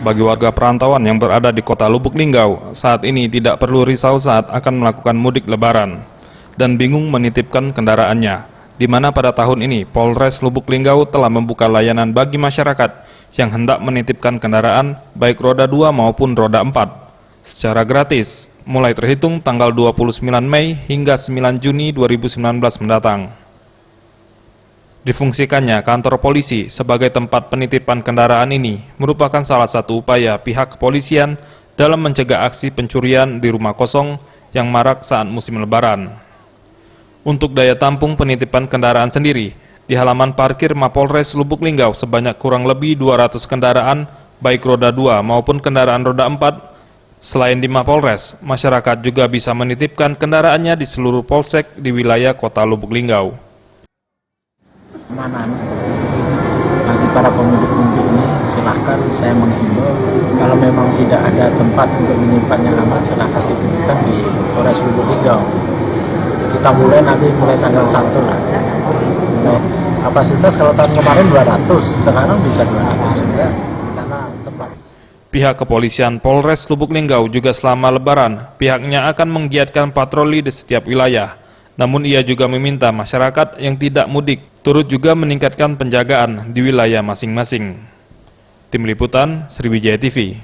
Bagi warga perantauan yang berada di kota Lubuk Linggau, saat ini tidak perlu risau saat akan melakukan mudik lebaran dan bingung menitipkan kendaraannya, di mana pada tahun ini Polres Lubuk Linggau telah membuka layanan bagi masyarakat yang hendak menitipkan kendaraan baik roda 2 maupun roda 4 secara gratis, mulai terhitung tanggal 29 Mei hingga 9 Juni 2019 mendatang. Difungsikannya kantor polisi sebagai tempat penitipan kendaraan ini merupakan salah satu upaya pihak kepolisian dalam mencegah aksi pencurian di rumah kosong yang marak saat musim lebaran. Untuk daya tampung penitipan kendaraan sendiri, di halaman parkir Mapolres Lubuk Linggau sebanyak kurang lebih 200 kendaraan, baik roda 2 maupun kendaraan roda 4. Selain di Mapolres, masyarakat juga bisa menitipkan kendaraannya di seluruh polsek di wilayah kota Lubuk Linggau. Keamanan bagi para pemudik-pemudik ini, silahkan saya menghimbau kalau memang tidak ada tempat untuk menyimpan yang aman, silahkan dititipkan di Polres Lubuk Linggau. Kita mulai tanggal 1 lah. Nah, kapasitas kalau tahun kemarin 200, sekarang bisa 200 juga karena tempat. Pihak kepolisian Polres Lubuk Linggau juga selama lebaran, pihaknya akan menggiatkan patroli di setiap wilayah. Namun ia juga meminta masyarakat yang tidak mudik turut juga meningkatkan penjagaan di wilayah masing-masing. Tim Liputan, Sriwijaya TV.